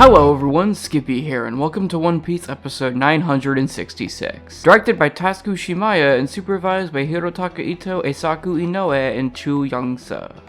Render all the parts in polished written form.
Hello everyone, Skippy here, and welcome to One Piece episode 966. Directed by Tasuku Shimaya and supervised by Hirotaka Ito, Eisaku Inoue, and Chu Young-seo.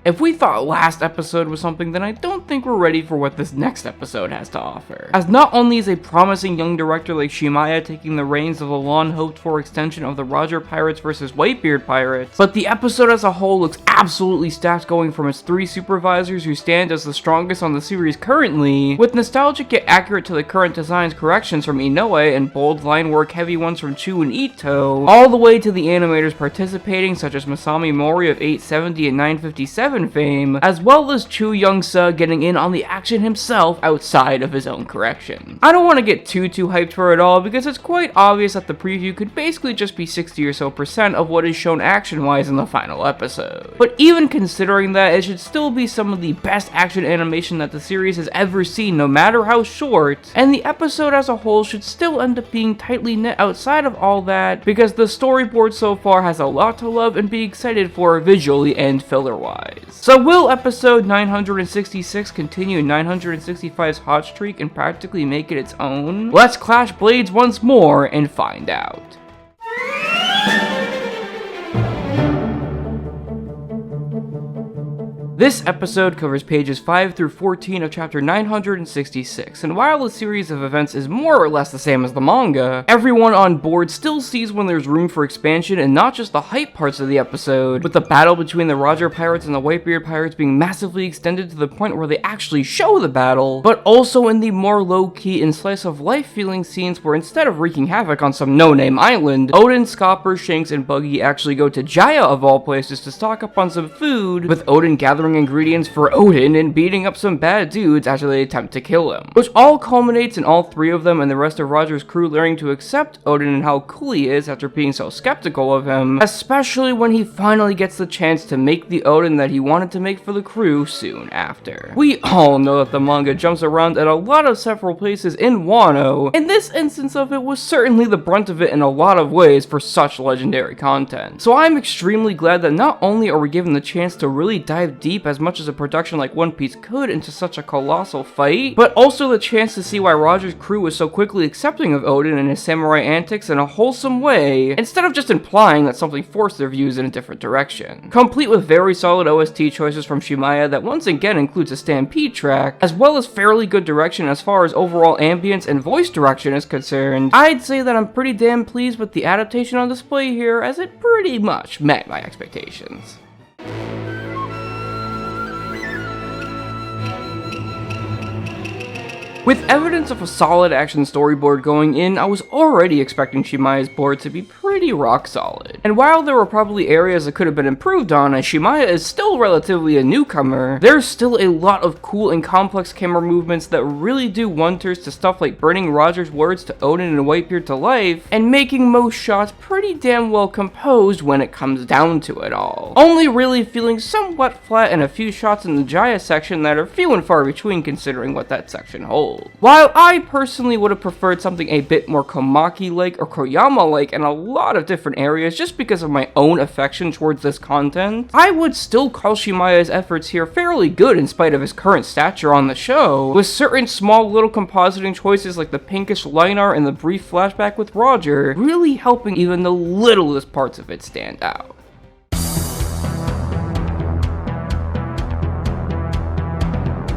If we thought last episode was something, then I don't think we're ready for what this next episode has to offer. As not only is a promising young director like Shimaya taking the reins of the long hoped for extension of the Roger Pirates vs Whitebeard Pirates, but the episode as a whole looks absolutely stacked, going from its three supervisors who stand as the strongest on the series currently, with nostalgic yet accurate to the current designs corrections from Inoue and bold line work heavy ones from Chu and Ito, all the way to the animators participating such as Masami Mori of 870 and 957 fame, as well as Chu Young-seo getting in on the action himself outside of his own correction. I don't want to get too hyped for it all because it's quite obvious that the preview could basically just be 60% or so of what is shown action-wise in the final episode. But even considering that, it should still be some of the best action animation that the series has ever seen, no matter how short, and the episode as a whole should still end up being tightly knit outside of all that, because the storyboard so far has a lot to love and be excited for visually and filler-wise. So will episode 966 continue 965's hot streak and practically make it its own? Let's clash blades once more and find out. This episode covers pages 5 through 14 of chapter 966, and while the series of events is more or less the same as the manga, everyone on board still sees when there's room for expansion and not just the hype parts of the episode, with the battle between the Roger Pirates and the Whitebeard Pirates being massively extended to the point where they actually show the battle, but also in the more low-key and slice-of-life feeling scenes where instead of wreaking havoc on some no-name island, Oden, Scopper, Shanks, and Buggy actually go to Jaya of all places to stock up on some food, with Oden gathering ingredients for Oden and beating up some bad dudes after they attempt to kill him, which all culminates in all three of them and the rest of Roger's crew learning to accept Oden and how cool he is after being so skeptical of him, especially when he finally gets the chance to make the Oden that he wanted to make for the crew soon after. We all know that the manga jumps around at a lot of several places in Wano, and this instance of it was certainly the brunt of it in a lot of ways for such legendary content. So I'm extremely glad that not only are we given the chance to really dive deep as much as a production like One Piece could into such a colossal fight, but also the chance to see why Roger's crew was so quickly accepting of Oden and his samurai antics in a wholesome way, instead of just implying that something forced their views in a different direction. Complete with very solid OST choices from Shimaya that once again includes a Stampede track, as well as fairly good direction as far as overall ambience and voice direction is concerned, I'd say that I'm pretty damn pleased with the adaptation on display here, as it pretty much met my expectations. With evidence of a solid action storyboard going in, I was already expecting Shimaya's board to be pretty rock solid. And while there were probably areas that could have been improved on, as Shimaya is still relatively a newcomer, there's still a lot of cool and complex camera movements that really do wonders to stuff like bringing Roger's words to Oden and Whitebeard to life, and making most shots pretty damn well composed when it comes down to it all. Only really feeling somewhat flat in a few shots in the Jaya section that are few and far between considering what that section holds. While I personally would have preferred something a bit more Komaki-like or Koyama-like in a lot of different areas just because of my own affection towards this content, I would still call Shimaya's efforts here fairly good in spite of his current stature on the show, with certain small little compositing choices like the pinkish line art and the brief flashback with Roger really helping even the littlest parts of it stand out.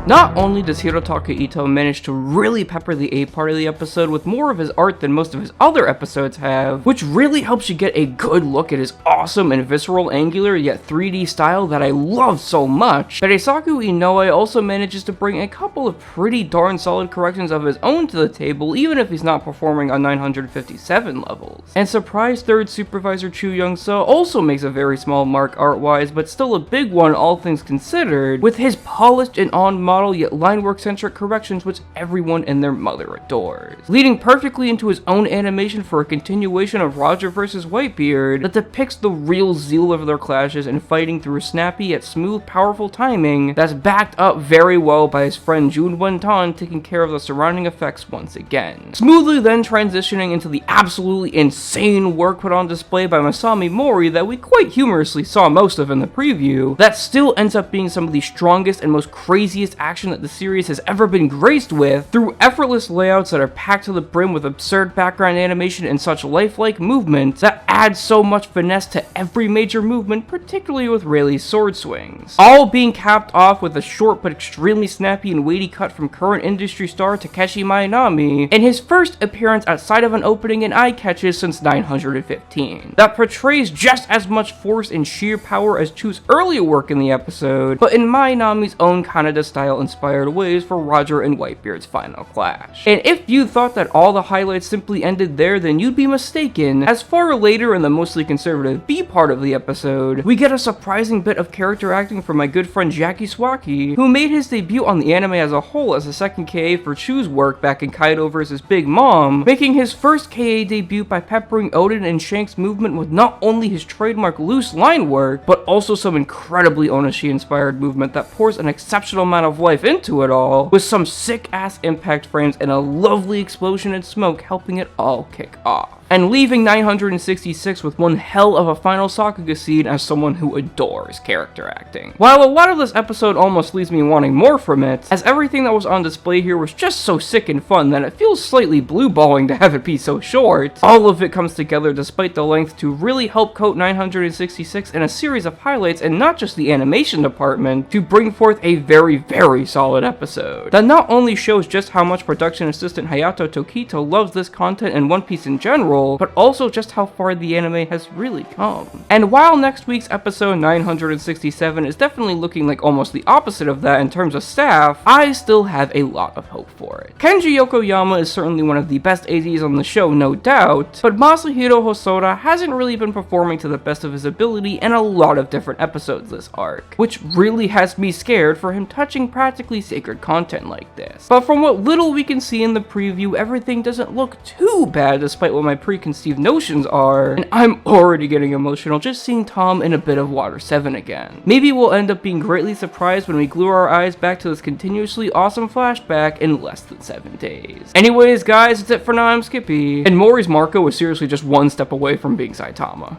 Not only does Hirotaka Ito manage to really pepper the A part of the episode with more of his art than most of his other episodes have, which really helps you get a good look at his awesome and visceral angular yet 3D style that I love so much, but Eisaku Inoue also manages to bring a couple of pretty darn solid corrections of his own to the table, even if he's not performing on 957 levels. And surprise third supervisor Chu Young-seo also makes a very small mark art-wise, but still a big one all things considered, with his polished and on-model yet line work centric corrections which everyone and their mother adores, leading perfectly into his own animation for a continuation of Roger vs Whitebeard that depicts the real zeal of their clashes and fighting through snappy yet smooth powerful timing that's backed up very well by his friend Jun Won-tan taking care of the surrounding effects once again, smoothly then transitioning into the absolutely insane work put on display by Masami Mori that we quite humorously saw most of in the preview, that still ends up being some of the strongest and most craziest action that the series has ever been graced with, through effortless layouts that are packed to the brim with absurd background animation and such lifelike movements that add so much finesse to every major movement, particularly with Rayleigh's sword swings. All being capped off with a short but extremely snappy and weighty cut from current industry star Takeshi Maenami in his first appearance outside of an opening in eye catches since 915, that portrays just as much force and sheer power as Chu's earlier work in the episode, but in Maenami's own Kaneda-style inspired ways for Roger and Whitebeard's final clash. And if you thought that all the highlights simply ended there, then you'd be mistaken, as far later in the mostly conservative B part of the episode, we get a surprising bit of character acting from my good friend Jackie Swaki, who made his debut on the anime as a whole as a second KA for Chu's work back in Kaido vs. Big Mom, making his first KA debut by peppering Oden and Shank's movement with not only his trademark loose line work, but also some incredibly Onashi-inspired movement that pours an exceptional amount of life into it all, with some sick-ass impact frames and a lovely explosion in smoke helping it all kick off, and leaving 966 with one hell of a final Sakuga scene as someone who adores character acting. While a lot of this episode almost leaves me wanting more from it, as everything that was on display here was just so sick and fun that it feels slightly blue-balling to have it be so short, all of it comes together despite the length to really help coat 966 in a series of highlights and not just the animation department to bring forth a very, very solid episode that not only shows just how much production assistant Hayato Tokito loves this content and One Piece in general, but also just how far the anime has really come. And while next week's episode 967 is definitely looking like almost the opposite of that in terms of staff, I still have a lot of hope for it. Kenji Yokoyama is certainly one of the best ADs on the show, no doubt, but Masahiro Hosoda hasn't really been performing to the best of his ability in a lot of different episodes this arc, which really has me scared for him touching practically sacred content like this. But from what little we can see in the preview, everything doesn't look too bad despite what my preconceived notions are, and I'm already getting emotional just seeing Tom in a bit of Water 7 again. Maybe we'll end up being greatly surprised when we glue our eyes back to this continuously awesome flashback in less than 7 days. Anyways guys, that's it for now. I'm Skippy, and Mori's Marco is seriously just one step away from being Saitama.